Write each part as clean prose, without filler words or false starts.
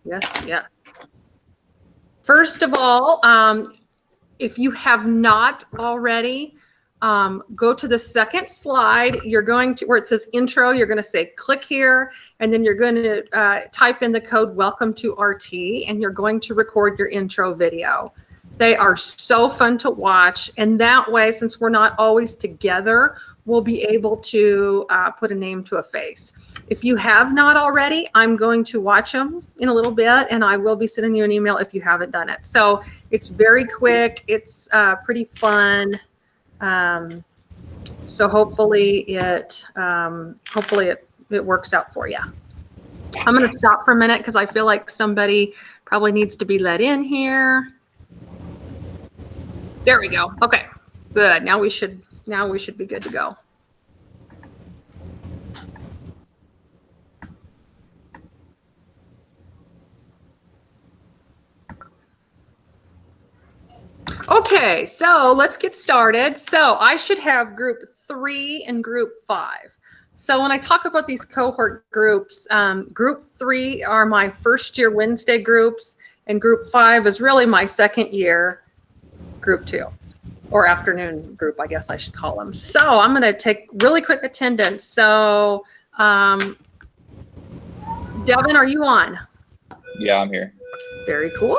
Yes, yes. First of all, if you have not already, go to the second slide. You're going to where it says intro. You're going to say click here, and then you're going to type in the code welcome to RT, and you're going to record your intro video. They are so fun to watch, and that way, since we're not always together, we'll be able to put a name to a face. If you have not already, I'm going to watch them in a little bit, and I will be sending you an email if you haven't done it. So it's very quick. It's pretty fun. So hopefully it works out for you. I'm going to stop for a minute because I feel like somebody probably needs to be let in here. There we go. Okay, good. Now we should be good to go. Okay, so let's get started. So I should have group 3 and group 5. So when I talk about these cohort groups, group 3 are my first year Wednesday groups, and group 5 is really my second year group 2, or afternoon group, I guess I should call them. So I'm going to take really quick attendance. So Devin, are you on? Yeah, I'm here. Very cool.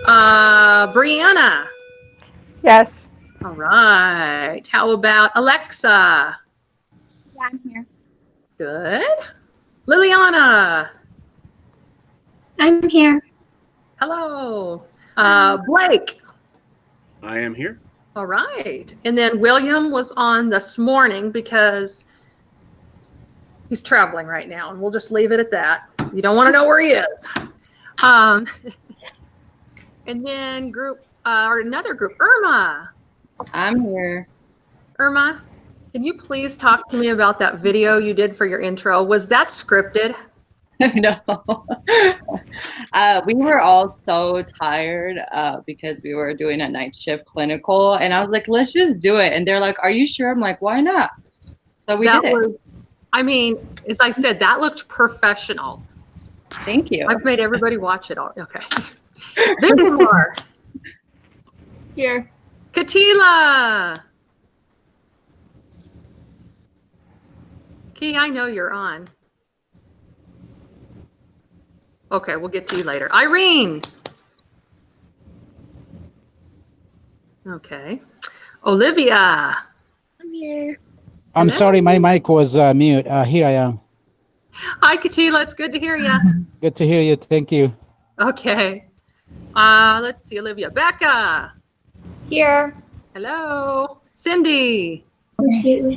Brianna? Yes. All right. How about Alexa? Yeah, I'm here. Good. Liliana? I'm here. Hello. Blake? I am here. All right. And then William was on this morning because he's traveling right now, and we'll just leave it at that. You don't want to know where he is. And then another group, Irma. I'm here. Irma, can you please talk to me about that video you did for your intro? Was that scripted? No. We were all so tired because we were doing a night shift clinical, and I was like, let's just do it. And they're like, are you sure? I'm like, why not? So we did it. I mean, as I said, that looked professional. Thank you. I've made everybody watch it all. Okay. Victor. Here. Katila. Key, I know you're on. Okay, we'll get to you later. Irene. Okay. Olivia. I'm here. I'm sorry, my mic was mute. Here I am. Hi, Katila. It's good to hear you. Good to hear you. Thank you. Okay. Let's see, Olivia. Becca. Here. Hello. Cindy.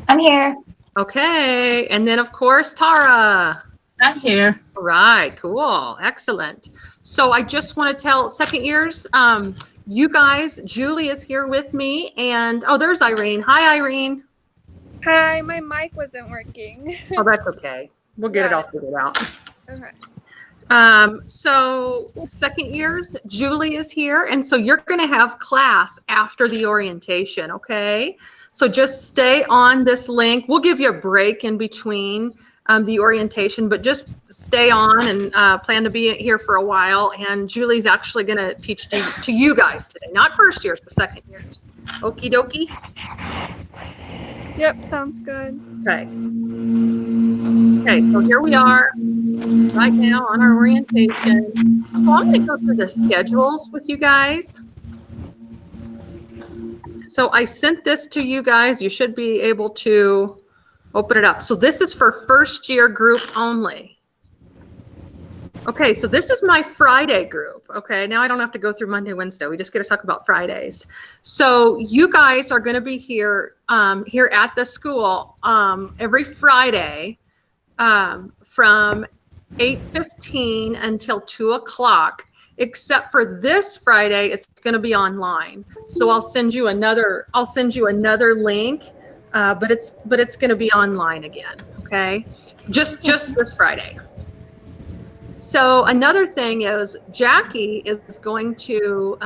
I'm here. Okay. And then, of course, Tara. I'm here. All right. Cool. Excellent. So I just want to tell second years, you guys, Julie is here with me. And, oh, there's Irene. Hi, Irene. Hi, my mic wasn't working. Oh, that's okay. We'll get it all figured out. Okay. So second years, Julie is here. And so you're going to have class after the orientation. Okay. So just stay on this link. We'll give you a break in between the orientation, but just stay on and plan to be here for a while. And Julie's actually going to teach to you guys today, not first years, but second years. Okie dokie. Yep, sounds good. Okay. Okay, so here we are right now on our orientation. So I'm going to go through the schedules with you guys. So I sent this to you guys. You should be able to open it up. So this is for first year group only. Okay, so this is my Friday group. Okay, now I don't have to go through Monday, Wednesday. We just get to talk about Fridays. So you guys are going to be here here at the school every Friday from 8:15 until 2 o'clock. Except for this Friday, it's going to be online. So I'll send you another link, but it's going to be online again. Okay, just this Friday. So another thing is Jackie is going to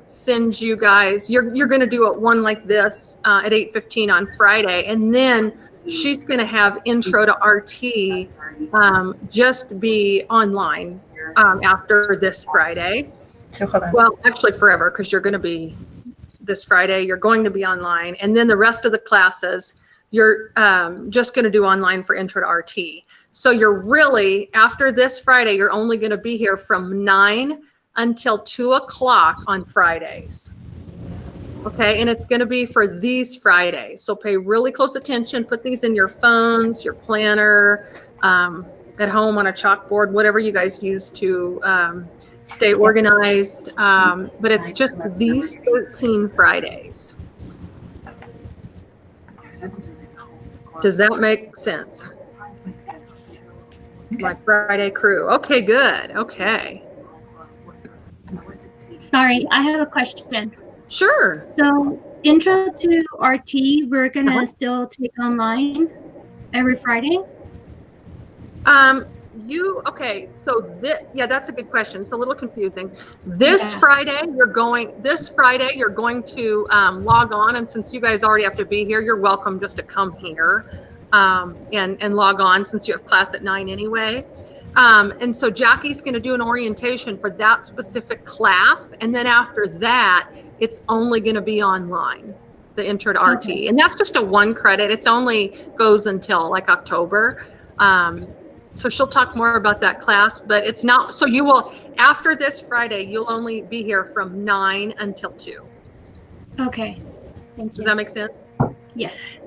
send you guys, you're going to do one like this at 8:15 on Friday, and then she's going to have intro to RT just be online after this Friday. So hold on. Well, actually forever, because you're going to be this Friday, you're going to be online. And then the rest of the classes, you're just going to do online for Intro to RT. So you're really, after this Friday, you're only going to be here from 9 until 2 o'clock on Fridays. Okay, and it's going to be for these Fridays. So pay really close attention. Put these in your phones, your planner, at home on a chalkboard, whatever you guys use to stay organized. But it's just these 13 Fridays. Does that make sense? Like Friday crew. Okay, good. Okay. Sorry, I have a question. Sure. So, intro to RT, we're gonna still take online every Friday? Okay, so yeah, that's a good question. It's a little confusing. This Friday, you're going to log on, and since you guys already have to be here, you're welcome just to come here and log on since you have class at 9 anyway. And so Jackie's going to do an orientation for that specific class, and then after that, it's only going to be online, the Intro to RT, and that's just a 1 credit. It's only goes until like October. So she'll talk more about that class, but it's not, so you will, after this Friday, you'll only be here from 9 until 2. Okay, thank you. Does that make sense? Yes.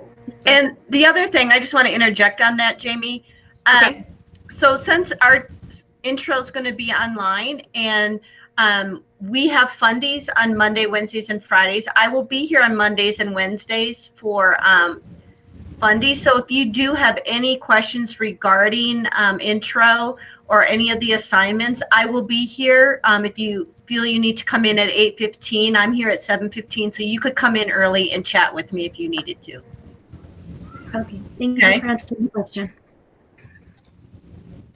And the other thing, I just want to interject on that, Jamie. Okay. So since our intro is going to be online and we have fundies on Monday, Wednesdays, and Fridays, I will be here on Mondays and Wednesdays for fundies. So if you do have any questions regarding intro or any of the assignments, I will be here. If you feel you need to come in at 8:15, I'm here at 7:15, so you could come in early and chat with me if you needed to. Okay, thank you for answering the question.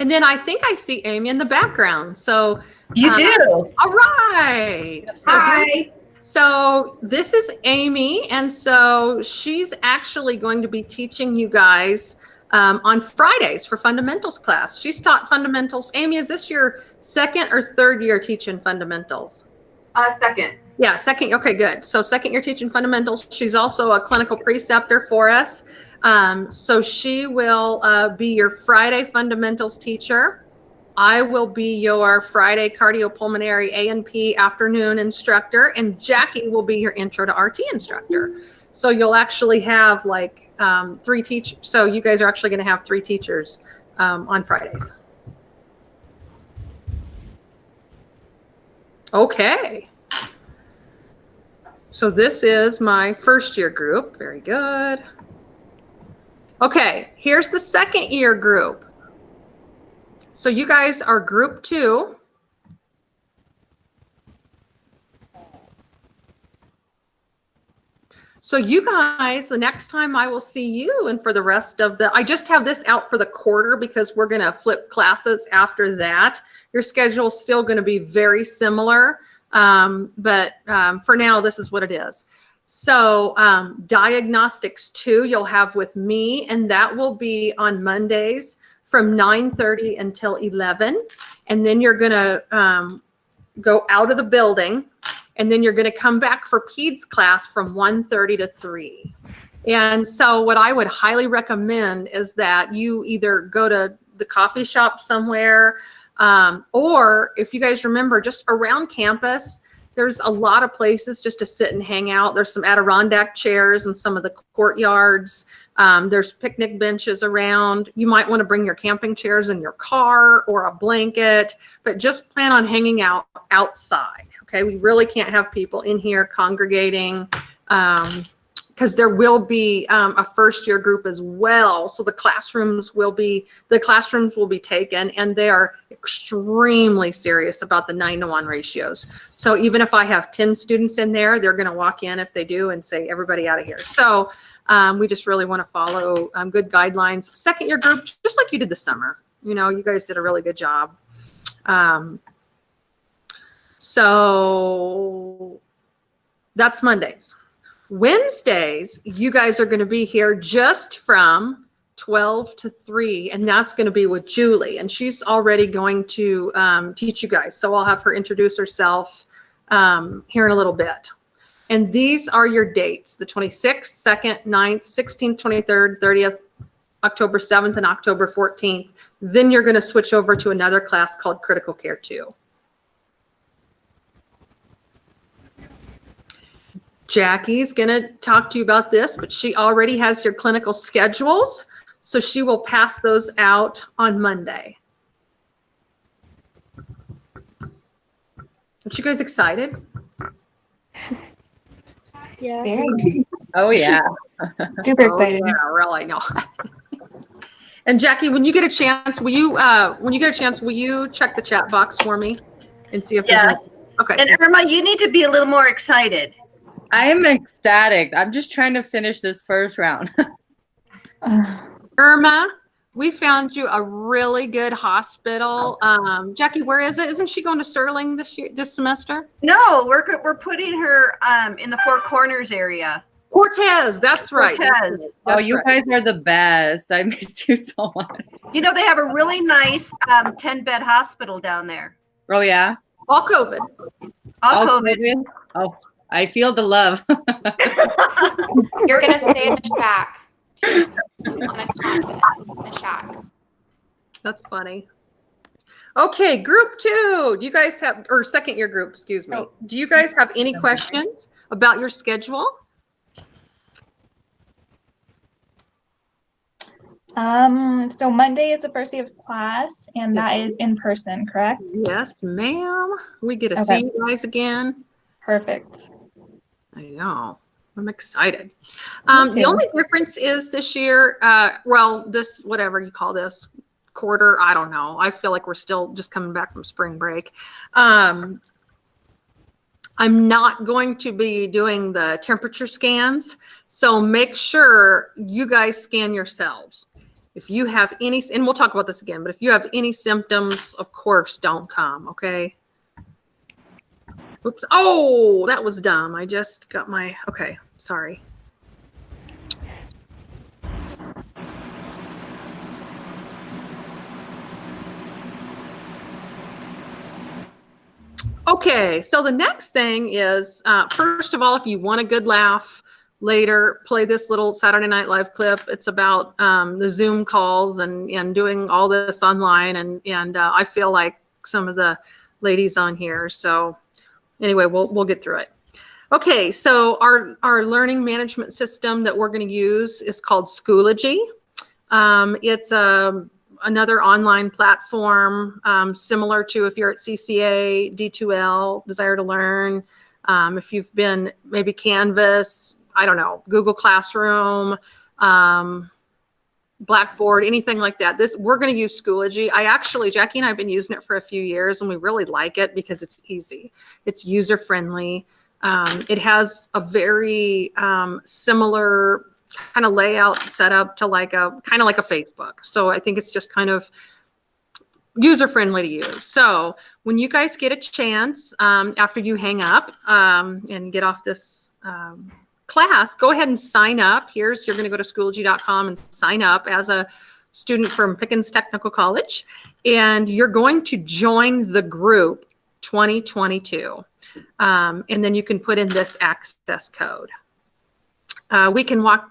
And then I think I see Amy in the background. So You do. All right. So Hi. So this is Amy, and so she's actually going to be teaching you guys on Fridays for fundamentals class. She's taught fundamentals. Amy, is this your 2nd or 3rd year teaching fundamentals? Second. Yeah, 2nd. Okay, good. So 2nd year teaching fundamentals. She's also a clinical preceptor for us. So she will be your Friday fundamentals teacher. I will be your Friday cardiopulmonary A&P afternoon instructor, and Jackie will be your Intro to RT instructor. So you'll actually have like 3 teachers. So you guys are actually going to have 3 teachers on Fridays. Okay. So this is my 1st year group. Very good. Okay, here's the 2nd year group. So you guys are group 2. So you guys, the next time I will see you, and for the rest of I just have this out for the quarter because we're going to flip classes after that. Your schedule is still going to be very similar, but for now, this is what it is. So diagnostics 2 you'll have with me, and that will be on Mondays from 9:30 until 11. And then you're going to go out of the building, and then you're going to come back for PEDS class from 1:30 to 3. And so what I would highly recommend is that you either go to the coffee shop somewhere, or if you guys remember, just around campus, there's a lot of places just to sit and hang out. There's some Adirondack chairs in some of the courtyards. There's picnic benches around. You might want to bring your camping chairs in your car or a blanket, but just plan on hanging out outside. Okay, we really can't have people in here congregating because there will be a 1st year group as well. So the classrooms will be taken, and they are extremely serious about the 9-to-1 ratios. So even if I have 10 students in there, they're going to walk in if they do and say, everybody out of here. So we just really want to follow good guidelines. 2nd year group, just like you did this summer. You know, you guys did a really good job. So that's Mondays. Wednesdays, you guys are going to be here just from 12 to 3, and that's going to be with Julie, and she's already going to teach you guys. So I'll have her introduce herself here in a little bit. And these are your dates, the 26th, 2nd, 9th, 16th, 23rd, 30th, October 7th, and October 14th. Then you're going to switch over to another class called Critical Care 2. Jackie's going to talk to you about this, but she already has your clinical schedules, so she will pass those out on Monday. Aren't you guys excited? Yeah. Very Oh yeah. super excited. Oh, yeah, really, no. And Jackie, when you get a chance, will you check the chat box for me and see if Yes. there's okay. And Irma, you need to be a little more excited. I am ecstatic. I'm just trying to finish this first round. Irma, we found you a really good hospital. Jackie, where is it? Isn't she going to Sterling this semester? No, we're putting her in the Four Corners area. Cortez, that's right. Cortez. Oh, you guys are the best. I miss you so much. You know, they have a really nice 10-bed hospital down there. Oh yeah. All COVID. All Oh, COVID. COVID? Oh, I feel the love. You're gonna stay in the shack. Too. In the shack. That's funny. Okay, group 2. Do you guys have, or second year group, excuse me. Do you guys have any questions about your schedule? So Monday is the first day of class, and that is in person, correct? Yes, ma'am. We get to Okay. see you guys again. Perfect. I know. I'm excited. Me The too. only difference is this year, well, this, whatever you call this, quarter, I don't know. I feel like we're still just coming back from spring break. I'm not going to be doing the temperature scans, so make sure you guys scan yourselves. If you have any, and we'll talk about this again, but if you have any symptoms, of course, don't come, okay? Oops. Oh, that was dumb. I just got my, okay, sorry. Okay, so the next thing is, first of all, if you want a good laugh later, play this little Saturday Night Live clip. It's about the Zoom calls and doing all this online, and I feel like some of the ladies on here. So anyway, we'll get through it. Okay, so our learning management system that we're going to use is called Schoology. It's another online platform similar to if you're at CCA, D2L, Desire to Learn. If you've been maybe Canvas, I don't know, Google Classroom, Blackboard, anything like that. We're going to use Schoology. Jackie and I have been using it for a few years, and we really like it because it's easy. It's user friendly. It has a very similar kind of layout setup to kind of like a Facebook. So I think it's just kind of user friendly to use. So when you guys get a chance, after you hang up and get off this class, go ahead and sign up. You're going to go to Schoology.com and sign up as a student from Pickens Technical College, and you're going to join the group 2022. And then you can put in this access code. We can walk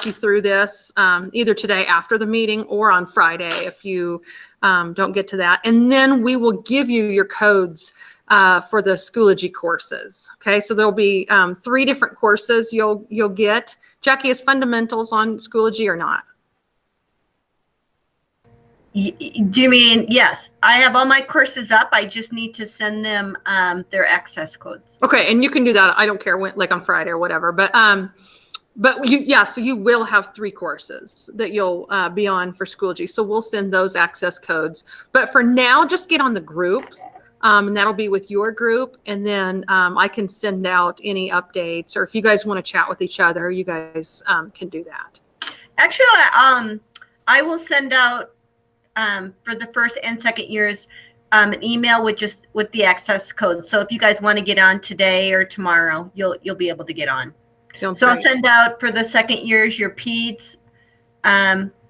you through this either today after the meeting or on Friday if you don't get to that. And then we will give you your codes for the Schoology courses. Okay, so there'll be 3 different courses you'll get. Jackie, is fundamentals on Schoology or not? Do you mean, yes, I have all my courses up. I just need to send them their access codes. Okay, and you can do that. I don't care when, like on Friday or whatever. But so you will have 3 courses that you'll be on for Schoology. So we'll send those access codes. But for now, just get on the groups, and that'll be with your group. And then I can send out any updates, or if you guys want to chat with each other, you guys can do that. Actually, I will send out for the first and second years an email with the access code. So if you guys want to get on today or tomorrow, you'll be able to get on. Sounds So great. I'll send out for the second years your peds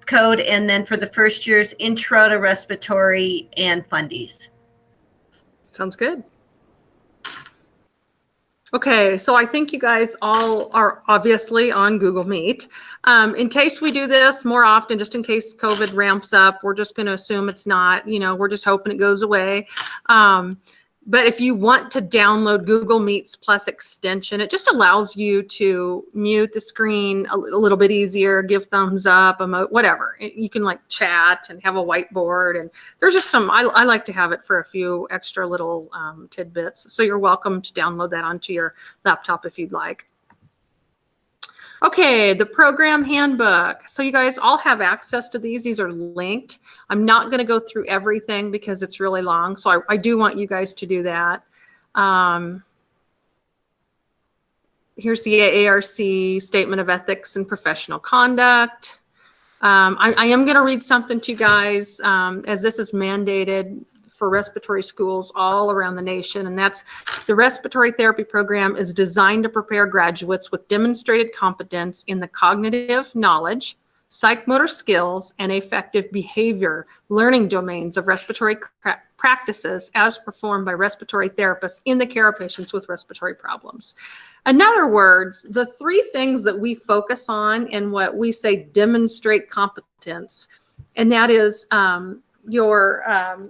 code, and then for the first year's intro to respiratory and fundies. Sounds good. Okay, so I think you guys all are obviously on Google Meet. In case we do this more often, just in case COVID ramps up, we're just going to assume it's not, we're just hoping it goes away. But if you want to download Google Meets Plus extension, it just allows you to mute the screen a little bit easier, give thumbs up, emote, whatever. You can like chat and have a whiteboard. And there's just some, I like to have it for a few extra little tidbits. So you're welcome to download that onto your laptop if you'd like. Okay, the program handbook. So you guys all have access to these. These are linked. I'm not going to go through everything because it's really long. So I do want you guys to do that. Here's the AARC Statement of Ethics and Professional Conduct. I am going to read something to you guys as this is mandated for respiratory schools all around the nation, and that's the respiratory therapy program is designed to prepare graduates with demonstrated competence in the cognitive knowledge, psychomotor skills, and affective behavior learning domains of respiratory practices as performed by respiratory therapists in the care of patients with respiratory problems. In other words, the three things that we focus on in what we say demonstrate competence, and that is your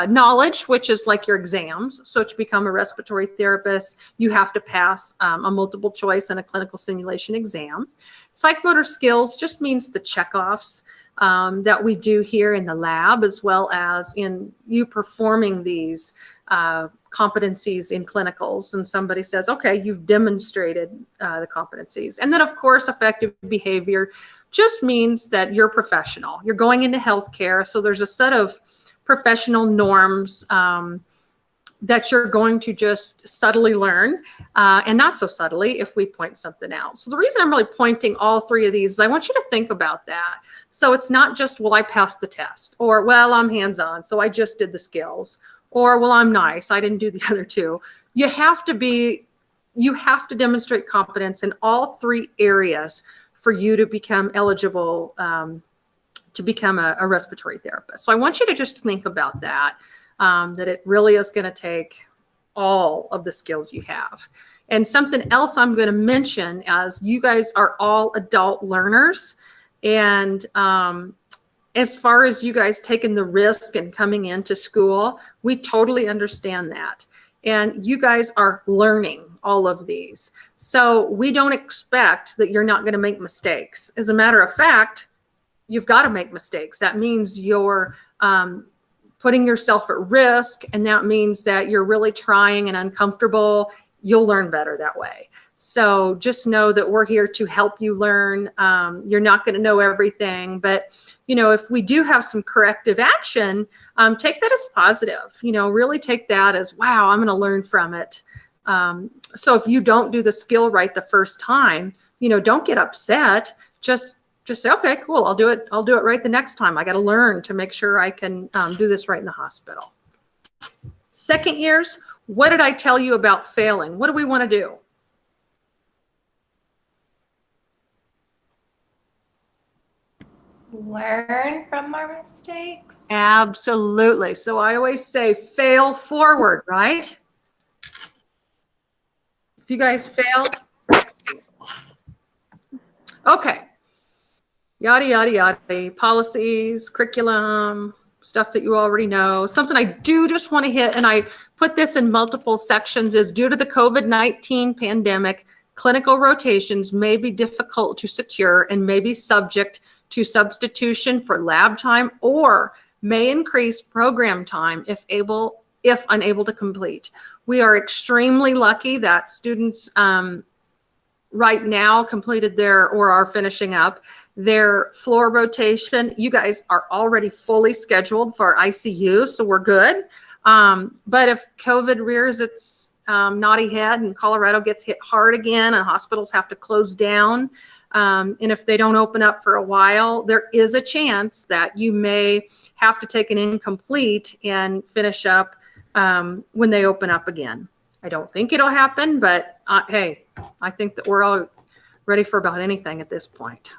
knowledge, which is like your exams. So to become a respiratory therapist, you have to pass a multiple choice and a clinical simulation exam. Psychomotor skills just means the checkoffs that we do here in the lab, as well as in you performing these competencies in clinicals. And somebody says, okay, you've demonstrated the competencies. And then of course, affective behavior just means that you're professional. You're going into healthcare. So there's a set of professional norms that you're going to just subtly learn, and not so subtly if we point something out. So the reason I'm really pointing all three of these is I want you to think about that. So it's not just, well, I passed the test, or, well, I'm hands-on, so I just did the skills, or, well, I'm nice, I didn't do the other two. You have to demonstrate competence in all three areas for you to become eligible to become a respiratory therapist. So I want you to just think about that, that it really is going to take all of the skills you have. And something else I'm going to mention, as you guys are all adult learners, and as far as you guys taking the risk and coming into school, we totally understand that. And you guys are learning all of these. So we don't expect that you're not going to make mistakes. As a matter of fact, you've got to make mistakes. That means you're putting yourself at risk, and that means that you're really trying and uncomfortable. You'll learn better that way. So just know that we're here to help you learn. You're not going to know everything, but if we do have some corrective action, take that as positive. Really take that as, wow, I'm going to learn from it. So if you don't do the skill right the first time, don't get upset. Just say, okay, cool, I'll do it right the next time. I got to learn to make sure I can do this right in the hospital. Second years, what did I tell you about failing? What do we want to do? Learn from our mistakes. Absolutely. So I always say fail forward, right? If you guys fail, okay. Yada, yada, yada. Policies, curriculum, stuff that you already know. Something I do just want to hit, and I put this in multiple sections, is due to the COVID-19 pandemic, clinical rotations may be difficult to secure and may be subject to substitution for lab time, or may increase program time if unable to complete. We are extremely lucky that students right now completed or are finishing up their floor rotation. You guys are already fully scheduled for ICU, so we're good. But if COVID rears its naughty head and Colorado gets hit hard again and hospitals have to close down, and if they don't open up for a while, there is a chance that you may have to take an incomplete and finish up when they open up again. I don't think it'll happen, but hey, I think that we're all ready for about anything at this point.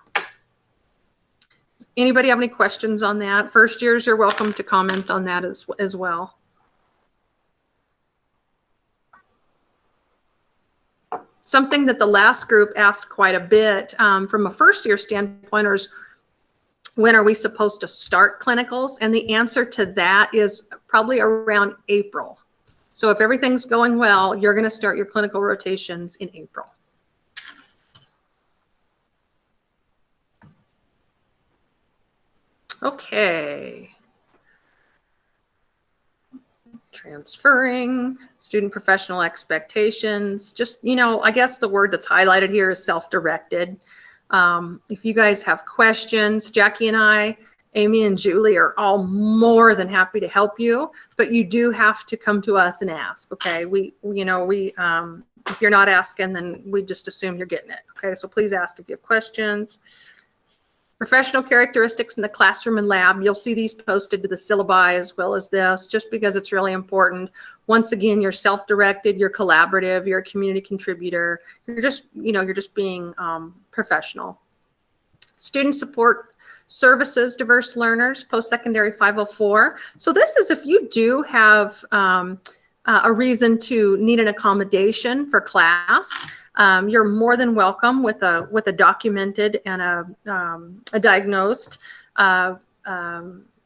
Anybody have any questions on that? First years, you're welcome to comment on that as well. Something that the last group asked quite a bit from a first year standpoint is, when are we supposed to start clinicals? And the answer to that is probably around April. So if everything's going well, you're going to start your clinical rotations in April. Okay. Transferring, student professional expectations. Just, you know, I guess the word that's highlighted here is self-directed. If you guys have questions, Jackie and I, Amy and Julie are all more than happy to help you, but you do have to come to us and ask, okay? If you're not asking, then we just assume you're getting it, okay? So please ask if you have questions. Professional characteristics in the classroom and lab. You'll see these posted to the syllabi as well as this, just because it's really important. Once again, you're self-directed, you're collaborative, you're a community contributor. You're just, you're just being professional. Student support services, diverse learners, post-secondary 504. So this is if you do have a reason to need an accommodation for class. You're more than welcome with a documented and a diagnosed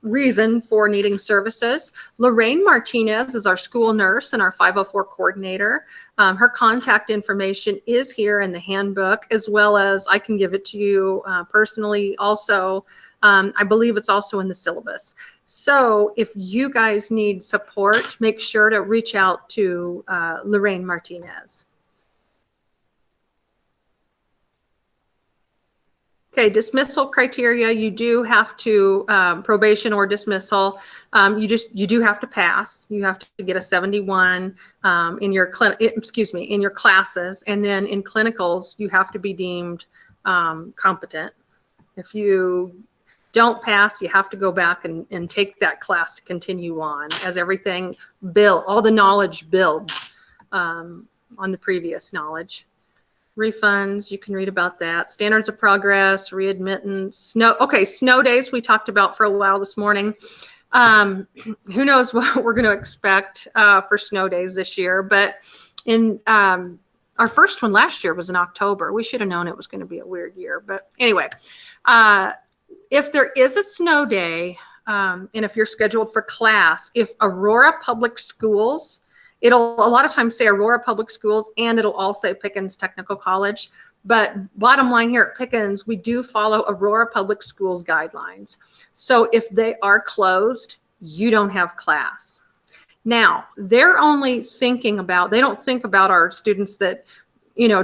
reason for needing services. Lorraine Martinez is our school nurse and our 504 coordinator. Her contact information is here in the handbook, as well as I can give it to you personally also. I believe it's also in the syllabus. So if you guys need support, make sure to reach out to Lorraine Martinez. Okay, dismissal criteria, you do have to, probation or dismissal, you do have to pass. You have to get a 71 in your in your classes, and then in clinicals, you have to be deemed competent. If you don't pass, you have to go back and take that class to continue on, as everything all the knowledge builds on the previous knowledge. Refunds, you can read about that. Standards of progress, readmittance, snow days we talked about for a while this morning. Who knows what we're going to expect for snow days this year, but in our first one last year was in October. We should have known it was going to be a weird year, but anyway, if there is a snow day, and if you're scheduled for class, if Aurora Public Schools, it'll a lot of times say Aurora Public Schools, and it'll all say Pickens Technical College. But bottom line here at Pickens, we do follow Aurora Public Schools guidelines. So if they are closed, you don't have class. Now, they're only thinking about, they don't think about our students that,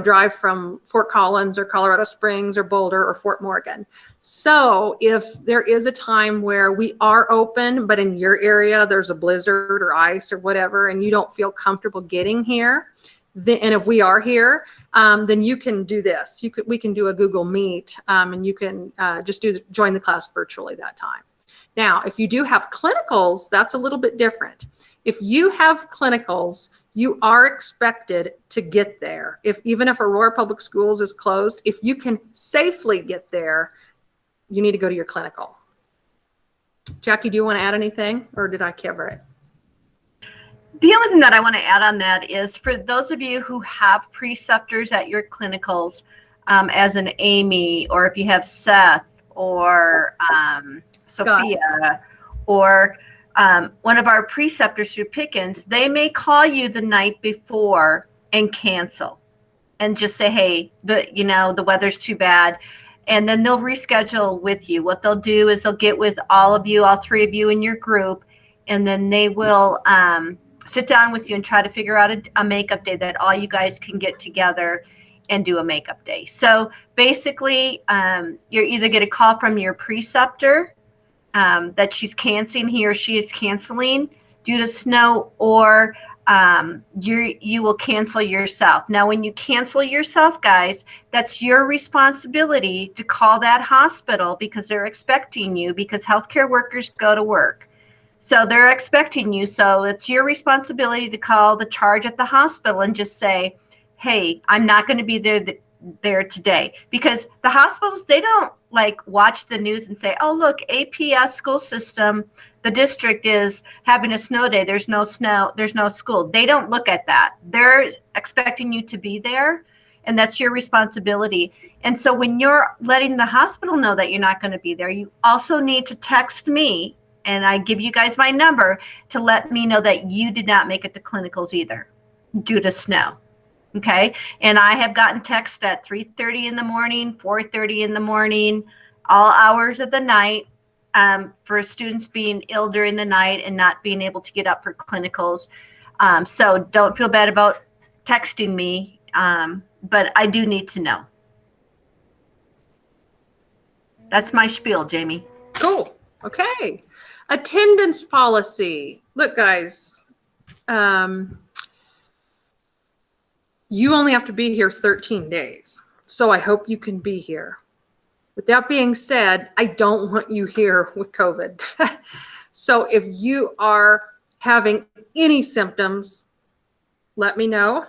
drive from Fort Collins or Colorado Springs or Boulder or Fort Morgan. So if there is a time where we are open, but in your area there's a blizzard or ice or whatever, and you don't feel comfortable getting here, and if we are here, then you can do this. We can do a Google Meet, and you can just join the class virtually that time. Now, if you do have clinicals, that's a little bit different. If you have clinicals, you are expected to get there. Even if Aurora Public Schools is closed, if you can safely get there, you need to go to your clinical. Jackie, do you want to add anything, or did I cover it? The only thing that I want to add on that is, for those of you who have preceptors at your clinicals, as an Amy, or if you have Seth or Sophia, or one of our preceptors through Pickens, they may call you the night before and cancel and just say, hey, the weather's too bad. And then they'll reschedule with you. What they'll do is they'll get with all three of you in your group, and then they will sit down with you and try to figure out a makeup day that all you guys can get together and do a makeup day. So basically, you either get a call from your preceptor that he or she is canceling due to snow, or you will cancel yourself. Now, when you cancel yourself, guys, that's your responsibility to call that hospital, because they're expecting you, because healthcare workers go to work. So they're expecting you. So it's your responsibility to call the charge at the hospital and just say, hey, I'm not going to be there there today, because the hospitals, they don't like watch the news and say, oh, look, APS school system, the district is having a snow day. There's no snow, there's no school. They don't look at that. They're expecting you to be there, and that's your responsibility. And so when you're letting the hospital know that you're not going to be there, you also need to text me, and I give you guys my number to let me know that you did not make it to clinicals either due to snow. Okay. And I have gotten text at 3:30 in the morning, 4:30 in the morning, all hours of the night, for students being ill during the night and not being able to get up for clinicals. So don't feel bad about texting me, but I do need to know. That's my spiel, Jamie. Cool. Okay. Attendance policy. Look, guys, you only have to be here 13 days. So I hope you can be here. With that being said, I don't want you here with COVID. So if you are having any symptoms, let me know.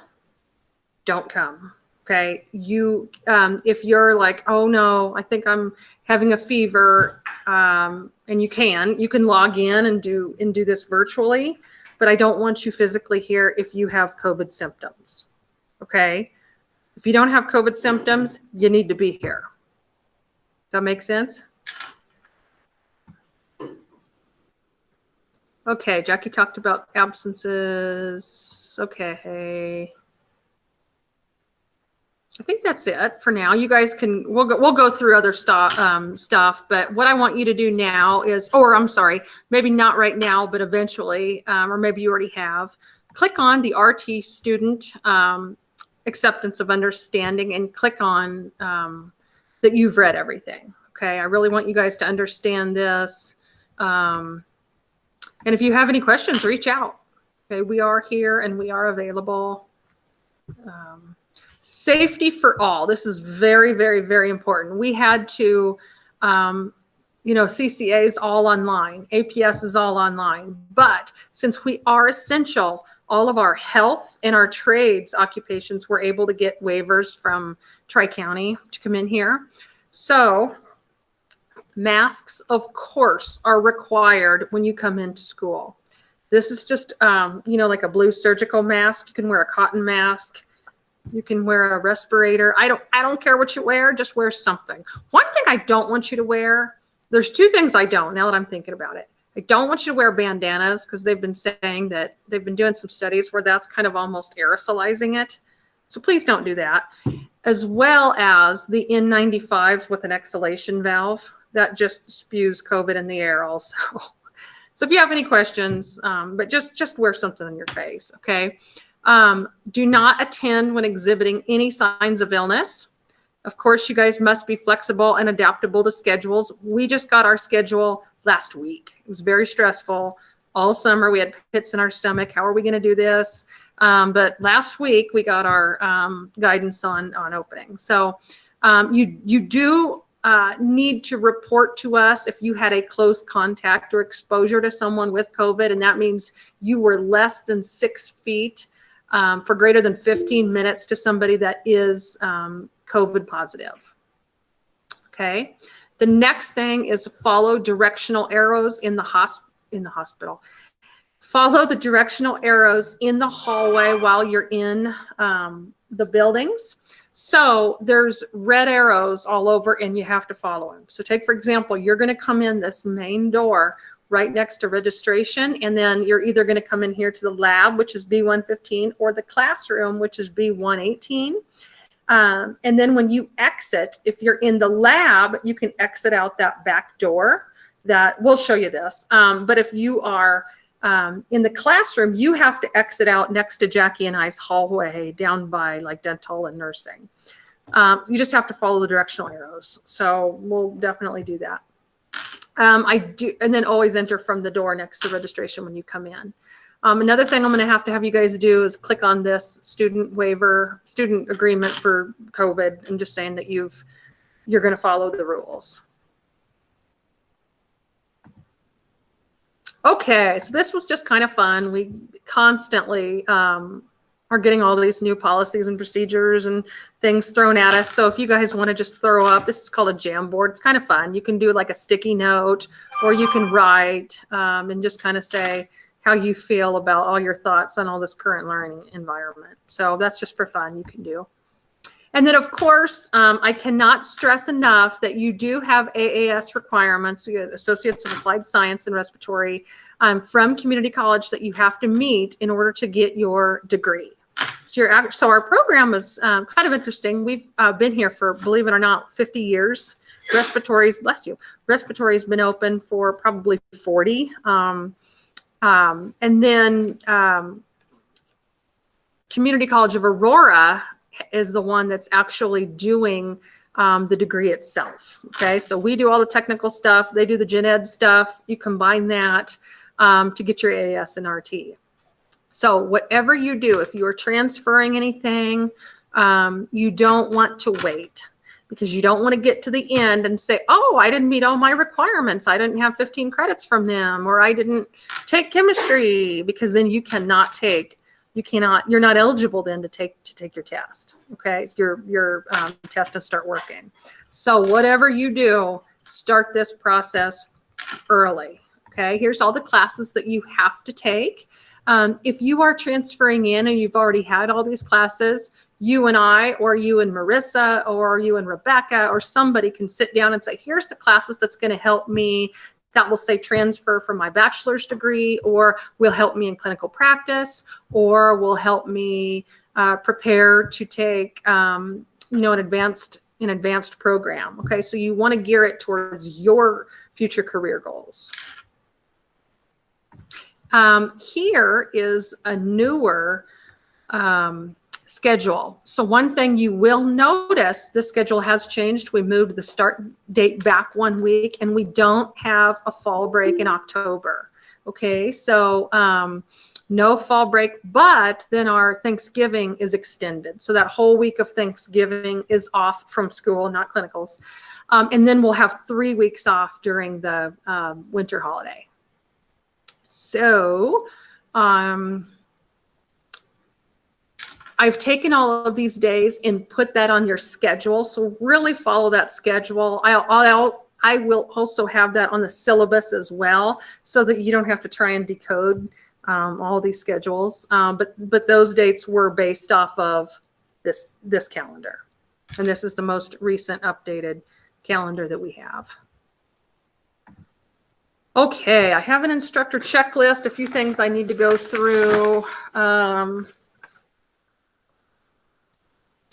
Don't come. Okay. If you're like, oh no, I think I'm having a fever, and you can log in and do this virtually, but I don't want you physically here if you have COVID symptoms. Okay. If you don't have COVID symptoms, you need to be here. Does that make sense? Okay. Jackie talked about absences. Okay. I think that's it for now. You guys can, we'll go through other stuff, but what I want you to do now is, or I'm sorry, maybe not right now, but eventually, or maybe you already have, click on the RT student acceptance of understanding and click on that you've read everything. Okay. I really want you guys to understand this. And if you have any questions, reach out. Okay. We are here and we are available. Safety for all. This is very, very, very important. We had to, CCA is all online. APS is all online. But since we are essential, all of our health and our trades occupations were able to get waivers from Tri-County to come in here. So masks, of course, are required when you come into school. This is just, like a blue surgical mask. You can wear a cotton mask. You can wear a respirator. I don't care what you wear, just wear something. One thing I don't want you to wear, there's two things I don't, now that I'm thinking about it. I don't want you to wear bandanas because they've been saying that they've been doing some studies where that's kind of almost aerosolizing it. So please don't do that. As well as the N95s with an exhalation valve that just spews COVID in the air also. So if you have any questions, but just wear something on your face, okay? Do not attend when exhibiting any signs of illness. Of course, you guys must be flexible and adaptable to schedules. We just got our schedule last week. It was very stressful. All summer, we had pits in our stomach. How are we going to do this? But last week, we got our guidance on opening. So you do need to report to us if you had a close contact or exposure to someone with COVID, and that means you were less than 6 feet for greater than 15 minutes to somebody that is COVID positive. Okay. The next thing is follow directional arrows in the hospital. Follow the directional arrows in the hallway while you're in the buildings. So there's red arrows all over and you have to follow them. So take, for example, you're going to come in this main door right next to registration, and then you're either going to come in here to the lab, which is B115, or the classroom, which is B118. And then when you exit, if you're in the lab, you can exit out that back door. That we'll show you this. But if you are in the classroom, you have to exit out next to Jackie and I's hallway down by like dental and nursing. You just have to follow the directional arrows. So we'll definitely do that. And then always enter from the door next to registration when you come in. Another thing I'm going to have you guys do is click on this student agreement for COVID, and just saying that you're going to follow the rules. Okay, so this was just kind of fun. We constantly are getting all these new policies and procedures and things thrown at us. So if you guys want to just throw up, this is called a Jamboard. It's kind of fun. You can do like a sticky note, or you can write and just kind of say how you feel about all your thoughts on all this current learning environment. So that's just for fun, you can do. And then, of course, I cannot stress enough that you do have AAS requirements, Associates of Applied Science and Respiratory, from community college that you have to meet in order to get your degree. So our program is kind of interesting. We've been here for, believe it or not, 50 years. Respiratory's, bless you, Respiratory's been open for probably 40. And then Community College of Aurora is the one that's actually doing the degree itself. Okay, so we do all the technical stuff. They do the gen ed stuff. You combine that to get your AAS and RT. So whatever you do, if you are transferring anything, you don't want to wait, because you don't want to get to the end and say, oh, I didn't meet all my requirements. I didn't have 15 credits from them, or I didn't take chemistry, because then you cannot take, you're not eligible then to take your test. Okay, so your test and start working. So whatever you do, start this process early. Okay, here's all the classes that you have to take. If you are transferring in and you've already had all these classes, you and I, or you and Marissa, or you and Rebecca, or somebody can sit down and say, here's the classes that's going to help me, that will say transfer from my bachelor's degree, or will help me in clinical practice, or will help me prepare to take, an advanced program. Okay, so you want to gear it towards your future career goals. Here is a newer schedule. So one thing you will notice, the schedule has changed. We moved the start date back 1 week, and we don't have a fall break in October. Okay, so no fall break, but then our Thanksgiving is extended. So that whole week of Thanksgiving is off from school, not clinicals. And then we'll have 3 weeks off during the winter holiday. So I've taken all of these days and put that on your schedule. So really follow that schedule. I will also have that on the syllabus as well, so that you don't have to try and decode all these schedules. But those dates were based off of this calendar. And this is the most recent updated calendar that we have. Okay, I have an instructor checklist, a few things I need to go through.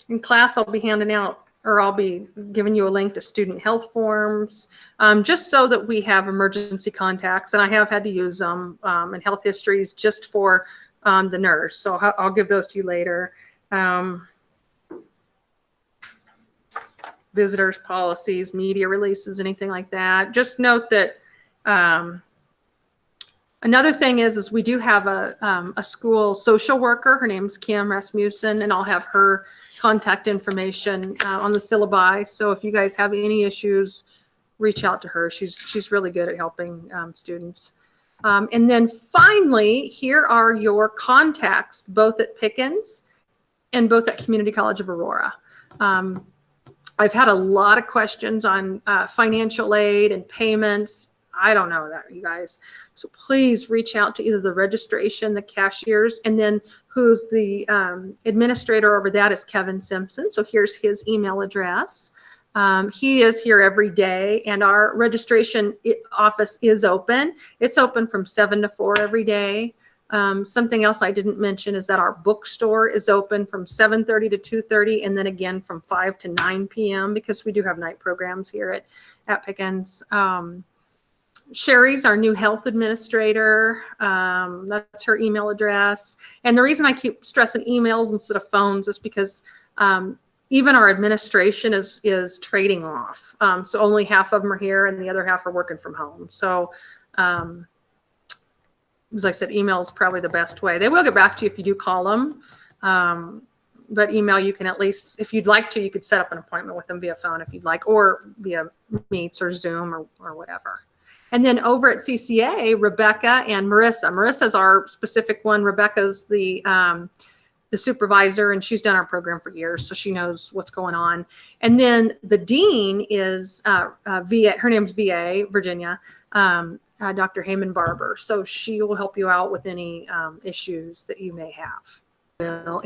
In class, I'll be handing out, or I'll be giving you a link to student health forms, just so that we have emergency contacts. And I have had to use them and health histories just for the nurse. So I'll give those to you later. Visitors policies, media releases, anything like that. Just note that another thing is we do have a school social worker. Her name's Kim Rasmussen, and I'll have her contact information on the syllabi. So if you guys have any issues, reach out to her. She's really good at helping students. And then finally, here are your contacts, both at Pickens and both at Community College of Aurora. I've had a lot of questions on financial aid and payments. I don't know that, you guys. So please reach out to either the registration, the cashiers, and then who's the administrator over that is Kevin Simpson. So here's his email address. He is here every day, and our registration office is open. It's open from 7 to 4 every day. Something else I didn't mention is that our bookstore is open from 7:30 to 2:30, and then again from 5 to 9 p.m. because we do have night programs here at Pickens. Sherry's our new health administrator. That's her email address. And the reason I keep stressing emails instead of phones is because even our administration is trading off. So only half of them are here and the other half are working from home. So as I said, email is probably the best way. They will get back to you if you do call them. But email, you can at least, if you'd like to, you could set up an appointment with them via phone if you'd like, or via Meets or Zoom or whatever. And then over at CCA, Rebecca and Marissa. Marissa's our specific one. Rebecca's the the supervisor, and she's done our program for years, so she knows what's going on. And then the dean is VA. Her name's VA, Virginia, Dr. Heyman Barber. So she will help you out with any issues that you may have.